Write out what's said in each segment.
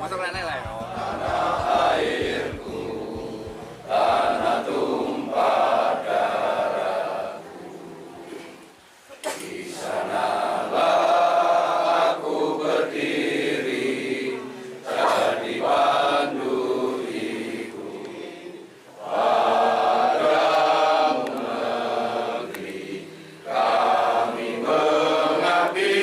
Masuk nenek lah ya. Airku, tanah tumpah darahku, di sanalah aku berdiri, jadi pandu hidup padamu negeri kami mengabdi.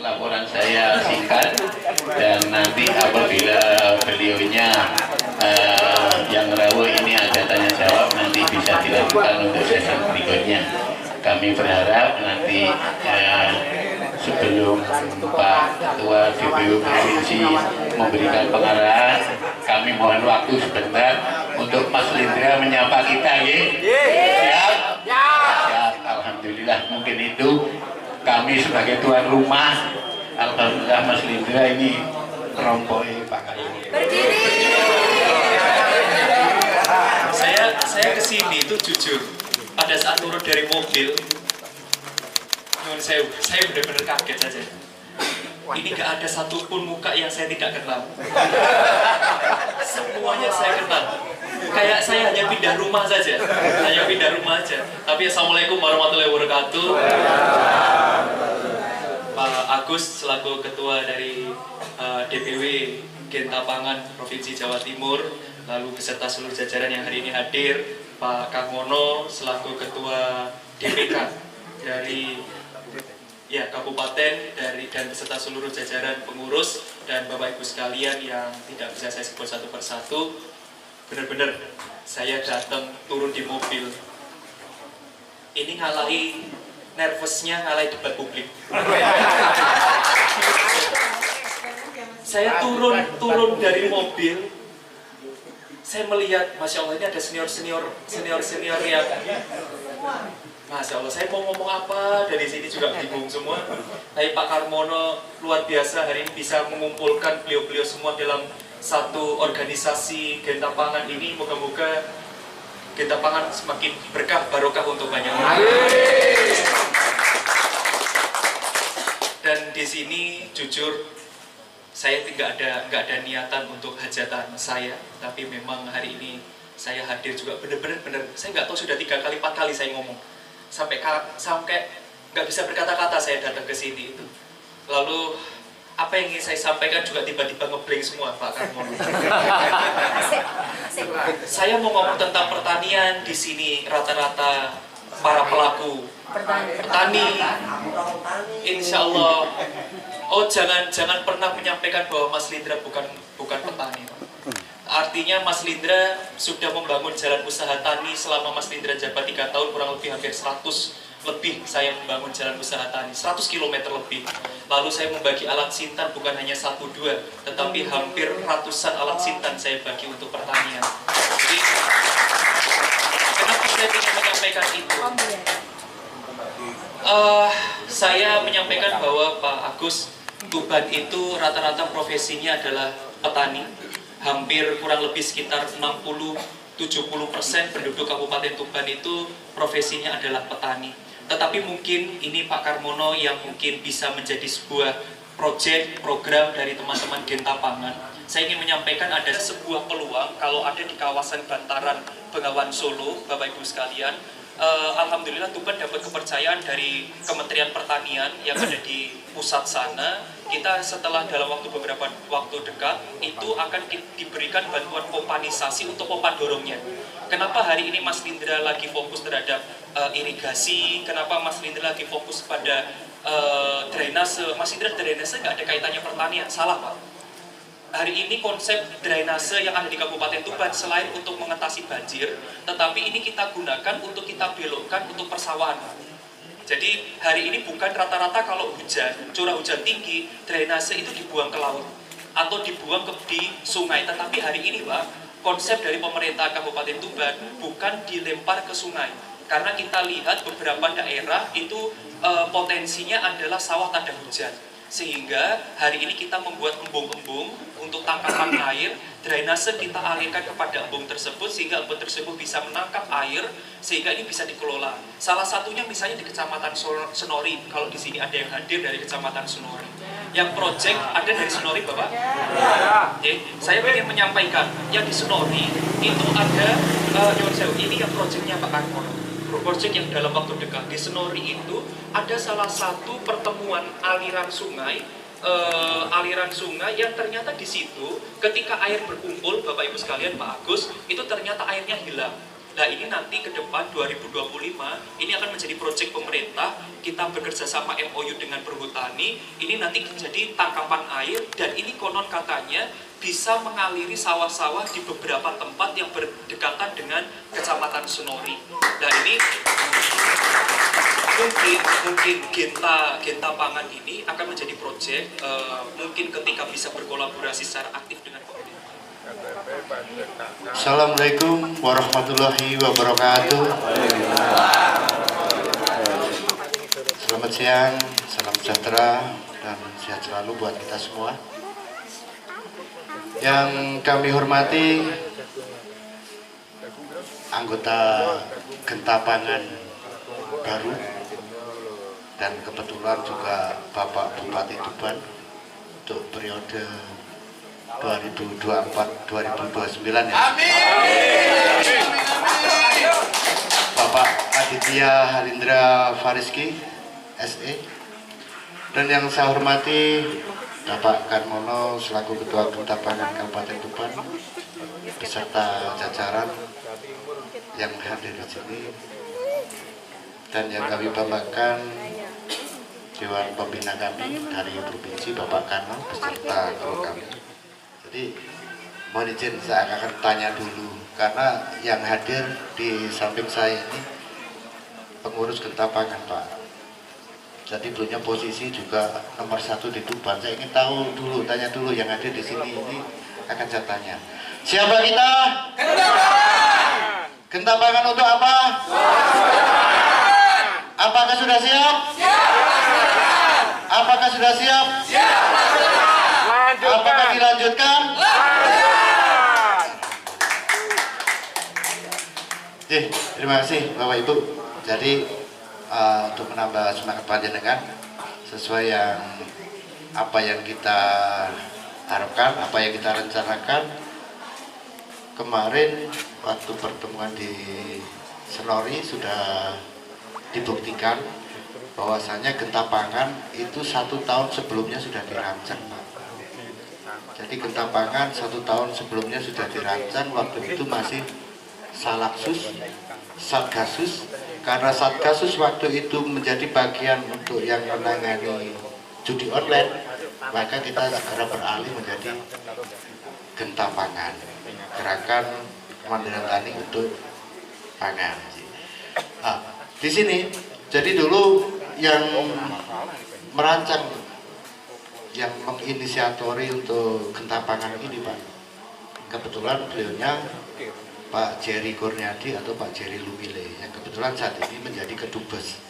Laporan saya singkat dan nanti apabila beliaunya yang rawuh ini ada tanya jawab nanti bisa dilakukan untuk sesi berikutnya. Kami berharap nanti sebelum Pak Ketua DPW Provinsi memberikan pengarahan, kami mohon waktu sebentar untuk Mas Lindra menyapa kita, ya? Siap? Siap. Alhamdulillah, mungkin itu kami sebagai tuan rumah. Alhamdulillah Mas Lindra ini rompoi Pak Kayu. Berdiri. Saya kesini itu jujur pada saat turun dari mobil, saya benar-benar kaget saja. Ini gak ada satupun muka yang saya tidak kenal. Semuanya saya kenal. Kayak saya hanya pindah rumah saja. Tapi assalamualaikum warahmatullahi wabarakatuh. Pak Agus selaku ketua dari DPW Gentapangan Provinsi Jawa Timur, lalu beserta seluruh jajaran yang hari ini hadir, Pak Karmono selaku ketua DPK dari kabupaten dan beserta seluruh jajaran pengurus dan Bapak Ibu sekalian yang tidak bisa saya sebut satu persatu. Benar-benar saya datang turun di mobil ini ngalahi nervousnya, ngalahi debat publik. Saya turun dari mobil, saya melihat, masya Allah ini ada senior yang, masya Allah, saya mau ngomong apa dari sini juga bingung semua. Tapi Pak Karmono luar biasa hari ini bisa mengumpulkan beliau-beliau semua dalam satu organisasi Gentapangan ini. Moga-moga Gentapangan semakin berkah barokah untuk banyak orang. Dan di sini jujur saya nggak ada niatan untuk hajatan saya, tapi memang hari ini saya hadir juga benar-benar saya nggak tahu sudah 3 kali 4 kali saya ngomong sampai nggak bisa berkata-kata saya datang ke sini itu. Lalu apa yang ingin saya sampaikan juga tiba-tiba ngeblank semua Pak Karmono. Saya mau ngomong tentang pertanian di sini, rata-rata para pelaku petani, insya Allah. Oh jangan pernah menyampaikan bahwa Mas Lindra bukan petani. Artinya Mas Lindra sudah membangun jalan usaha tani selama Mas Lindra jabat 3 tahun, kurang lebih hampir 100 lebih saya membangun jalan usaha tani, 100 km lebih. Lalu saya membagi alat sintan bukan hanya 1-2, tetapi hampir ratusan alat sintan saya bagi untuk pertanian. Jadi kenapa saya ingin menyampaikan itu? Saya menyampaikan bahwa Pak Agus, Tuban itu rata-rata profesinya adalah petani. Hampir kurang lebih sekitar 60-70% penduduk Kabupaten Tuban itu profesinya adalah petani. Tetapi mungkin ini Pak Karmono yang mungkin bisa menjadi sebuah program dari teman-teman Gentapangan. Saya ingin menyampaikan ada sebuah peluang kalau ada di kawasan Bantaran Bengawan Solo, Bapak Ibu sekalian. Alhamdulillah Tuban dapat kepercayaan dari Kementerian Pertanian yang ada di pusat sana. Kita setelah dalam beberapa waktu dekat itu akan diberikan bantuan pompanisasi untuk pompa dorongnya. Kenapa hari ini Mas Lindra lagi fokus terhadap irigasi? Kenapa Mas Lindra lagi fokus pada drainase? Mas Lindra drainase nggak ada kaitannya pertanian, salah Pak. Hari ini konsep drainase yang ada di Kabupaten Tuban selain untuk mengatasi banjir, tetapi ini kita gunakan untuk kita belokkan untuk persawahan. Jadi hari ini bukan rata-rata kalau hujan, curah hujan tinggi, drainase itu dibuang ke laut. atau dibuang di sungai. Tetapi hari ini Pak, konsep dari pemerintah Kabupaten Tuban bukan dilempar ke sungai. Karena kita lihat beberapa daerah itu potensinya adalah sawah tanda hujan. Sehingga hari ini kita membuat embung-embung untuk tangkapan air, drainase kita alihkan kepada embung tersebut sehingga embung tersebut bisa menangkap air sehingga ini bisa dikelola. Salah satunya misalnya di Kecamatan Senori, kalau di sini ada yang hadir dari Kecamatan Senori. Yang proyek ada dari Senori Bapak? Ya. Saya ingin menyampaikan, yang di Senori itu ada, ini yang proyeknya Pak Karmono. Proyek yang dalam waktu dekat di Senori itu ada salah satu pertemuan aliran sungai yang ternyata di situ ketika air berkumpul Bapak Ibu sekalian Pak Agus itu ternyata airnya hilang. Nah ini nanti ke depan 2025 ini akan menjadi proyek pemerintah, kita bekerja sama MOU dengan Perhutani, ini nanti menjadi tangkapan air dan ini konon katanya bisa mengaliri sawah-sawah di beberapa tempat yang berdekatan dengan Kecamatan Senori. Nah ini mungkin Genta Pangan ini akan menjadi proyek mungkin ketika bisa berkolaborasi secara aktif dengan pemerintah. Assalamualaikum warahmatullahi wabarakatuh. Selamat siang, salam sejahtera dan sehat selalu buat kita semua. Yang kami hormati anggota Genta Pangan baru dan kebetulan juga Bapak Bupati Tuban untuk periode 2024-2029 ya. Bapak Aditya Halindra Fariski SE, dan yang saya hormati Bapak Karmono selaku Ketua Genta Pangan Kabupaten Tuban beserta jajaran yang hadir di sini, dan yang kami banggakan Dewan Pembina kami dari Provinsi Bapak Karno beserta kru kami. Jadi mohon izin saya akan tanya dulu karena yang hadir di samping saya ini pengurus Genta Pangan Pak. Jadi punya posisi juga nomor 1 di Tuban. Saya ingin tahu dulu, tanya dulu yang hadir di sini ini akan saya tanya. Siapa kita? Genta Pangan. Genta Pangan untuk apa? Apakah sudah siap? Siap. Apakah sudah siap? Siap. Apakah dilanjutkan? Terima kasih Bapak Ibu. Jadi untuk menambah semangat panjenengan sesuai yang apa yang kita harapkan, apa yang kita rencanakan kemarin waktu pertemuan di Senori sudah dibuktikan bahwasanya Genta Pangan itu 1 tahun sebelumnya sudah dirancang. Jadi Genta Pangan 1 tahun sebelumnya sudah dirancang, waktu itu masih Salaksus, Satgasus, karena Satgasus waktu itu menjadi bagian untuk yang menangani judi online, maka kita segera beralih menjadi Genta Pangan, gerakan Kemandirian Tani untuk pangan. Nah, di sini jadi dulu yang merancang, yang menginisiatori untuk Genta Pangan ini Pak, kebetulan beliaunya Pak Jerry Kurniadi atau Pak Jerry Lumile yang kebetulan saat ini menjadi Kedubes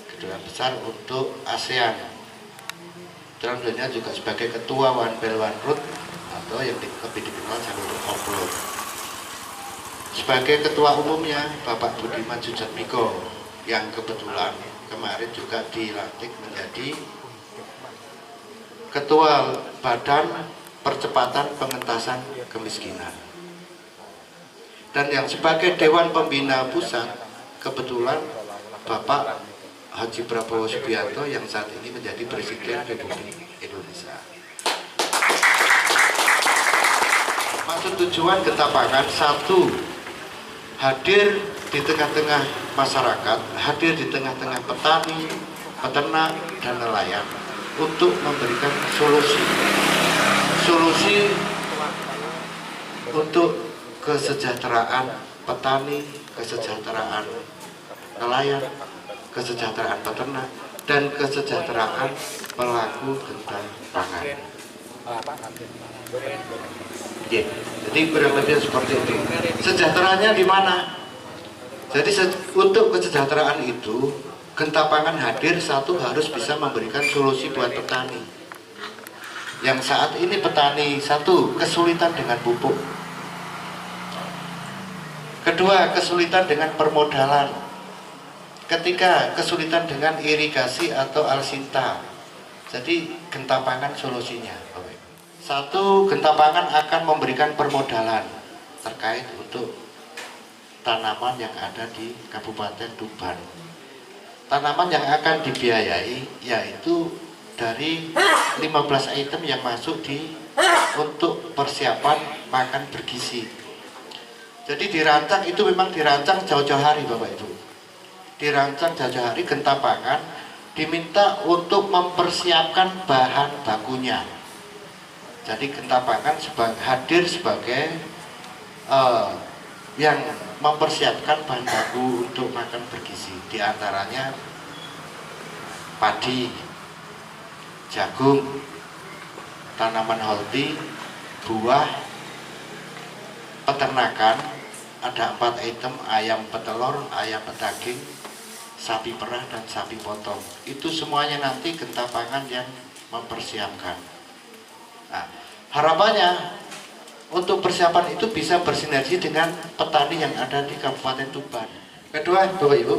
Kedutaan Besar untuk ASEAN. Dan beliau juga sebagai Ketua One Belt One Road atau yang lebih dikenal jalur off-road. Sebagai Ketua Umumnya Bapak Budiman Sujatmiko yang kebetulan kemarin juga dilantik menjadi Ketua Badan Percepatan Pengentasan Kemiskinan. Dan yang sebagai Dewan Pembina Pusat kebetulan Bapak Haji Prabowo Subianto yang saat ini menjadi Presiden Republik Indonesia. Maksud tujuan Genta Pangan, 1, hadir di tengah-tengah masyarakat, hadir di tengah-tengah petani, peternak, dan nelayan untuk memberikan solusi untuk kesejahteraan petani, kesejahteraan nelayan, kesejahteraan peternak, dan kesejahteraan pelaku Genta Pangan. Jadi kurang lebih seperti itu. Sejahteranya di mana? Jadi untuk kesejahteraan itu, Gentapangan hadir satu harus bisa memberikan solusi buat petani. Yang saat ini petani satu kesulitan dengan pupuk, kedua kesulitan dengan permodalan, ketiga kesulitan dengan irigasi atau alsinta. Jadi Gentapangan solusinya. Satu, Gentapangan akan memberikan permodalan terkait untuk tanaman yang ada di Kabupaten Tuban. Tanaman yang akan dibiayai yaitu dari 15 item yang masuk untuk persiapan makan bergizi. Jadi dirancang itu memang dirancang jauh-jauh hari Bapak Ibu. Dirancang jauh-jauh hari Gentapangan diminta untuk mempersiapkan bahan bakunya. Jadi Gentapangan hadir sebagai yang mempersiapkan bahan baku untuk makan bergizi, diantaranya padi, jagung, tanaman holti, buah, peternakan, ada 4 item, ayam petelur, ayam pedaging, sapi perah, dan sapi potong. Itu semuanya nanti Gentapangan yang mempersiapkan. Nah, harapannya untuk persiapan itu bisa bersinergi dengan petani yang ada di Kabupaten Tuban. Kedua, Bapak Ibu,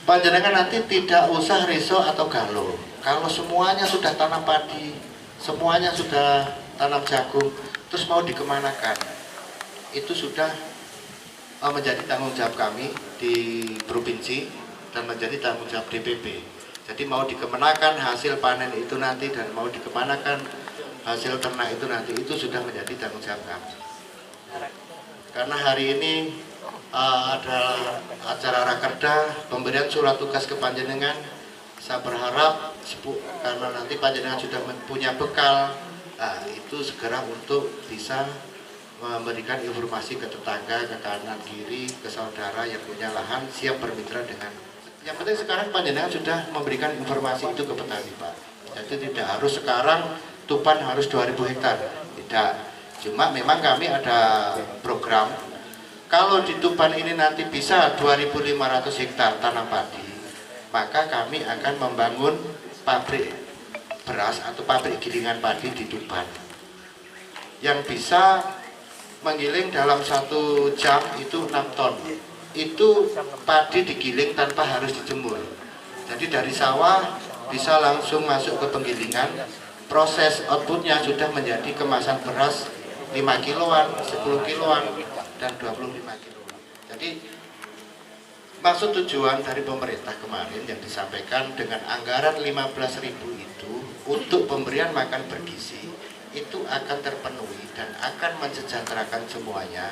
panjenengan nanti tidak usah riso atau galuh. Kalau semuanya sudah tanam padi, semuanya sudah tanam jagung, terus mau dikemanakan? Itu sudah menjadi tanggung jawab kami di provinsi dan menjadi tanggung jawab DPP. Jadi mau dikemanakan hasil panen itu nanti dan mau dikemanakan hasil ternak itu nanti, itu sudah menjadi tanggung jawab kami. Karena hari ini ada acara rakerda pemberian surat tugas ke panjenengan. Saya berharap karena nanti panjenengan sudah punya bekal, itu segera untuk bisa memberikan informasi ke tetangga, ke kanan kiri, ke saudara yang punya lahan siap bermitra dengan. Yang penting sekarang panjenengan sudah memberikan informasi itu ke petani Pak. Jadi tidak harus sekarang Tuban harus 2000 hektar, tidak. Cuma memang kami ada program, kalau di Tuban ini nanti bisa 2500 hektar tanam padi, maka kami akan membangun pabrik beras atau pabrik gilingan padi di Tuban yang bisa menggiling dalam 1 jam itu 6 ton. Itu padi digiling tanpa harus dijemur. Jadi dari sawah bisa langsung masuk ke penggilingan. Proses outputnya sudah menjadi kemasan beras 5 kiloan, 10 kiloan, dan 25 kiloan. Jadi maksud tujuan dari pemerintah kemarin yang disampaikan dengan anggaran 15.000 itu untuk pemberian makan bergizi itu akan terpenuhi dan akan mensejahterakan semuanya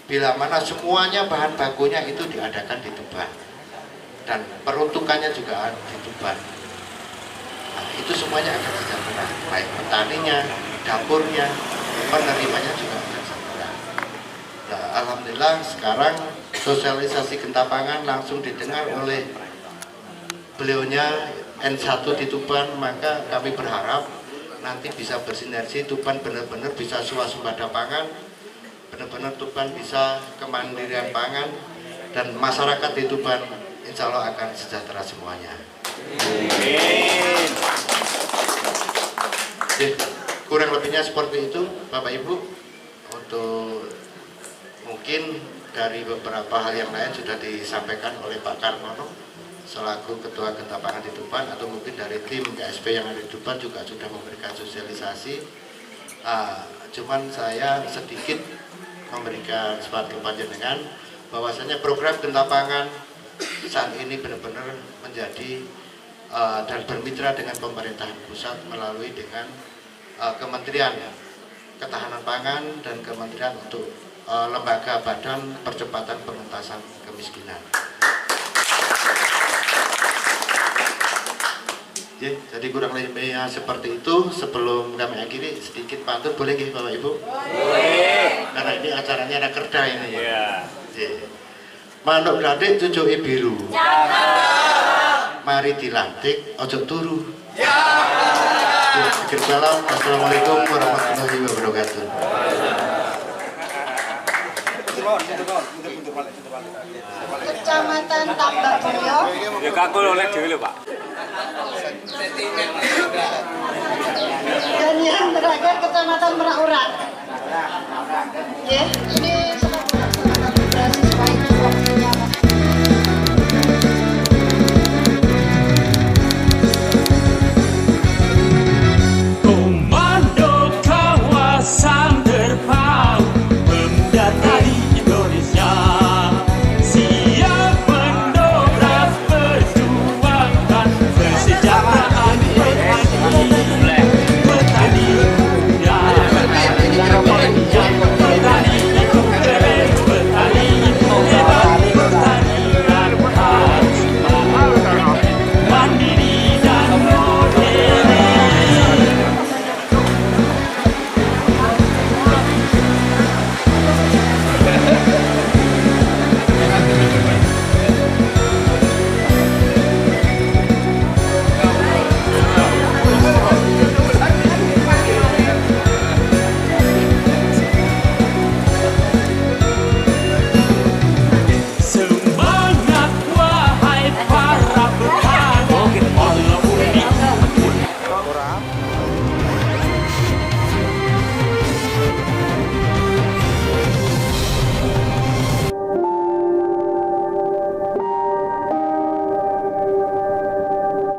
bila mana semuanya bahan bakunya itu diadakan di Tuban dan peruntukannya juga di Tuban. Nah, itu semuanya akan sejahtera, baik petaninya, dapurnya, penerimanya juga akan sejahtera. Nah, alhamdulillah sekarang sosialisasi Gentapangan langsung didengar oleh beliaunya N1 di Tuban, maka kami berharap nanti bisa bersinergi, Tuban benar-benar bisa swasembada pangan, benar-benar Tuban bisa kemandirian pangan, dan masyarakat di Tuban insya Allah akan sejahtera semuanya. Kurang lebihnya seperti itu Bapak Ibu. Untuk mungkin dari beberapa hal yang lain sudah disampaikan oleh Pak Karmono selaku Ketua Gentapangan di Tuban, atau mungkin dari tim KSP yang ada di Tuban juga sudah memberikan sosialisasi. Cuman saya sedikit memberikan suatu panjenengan bahwasanya program Gentapangan saat ini benar-benar menjadi dan bermitra dengan pemerintahan pusat melalui dengan Kementerian Ketahanan Pangan dan Kementerian untuk Lembaga Badan Percepatan Penuntasan Kemiskinan. Jadi kurang lebih seperti itu. Sebelum kami akhiri sedikit pantun, boleh nggih Bapak Ibu? Boleh. Karena ini acaranya rakerda ini ya. Manuk gladik cucuke biru. Mari dilantik ojo turu. Salam. Assalamualaikum warahmatullahi wabarakatuh. Kecamatan Tambak Mulyo. Ya kakul oleh dhewe lho, Pak. Dan yang terakhir Kecamatan Merak Urat. Ya.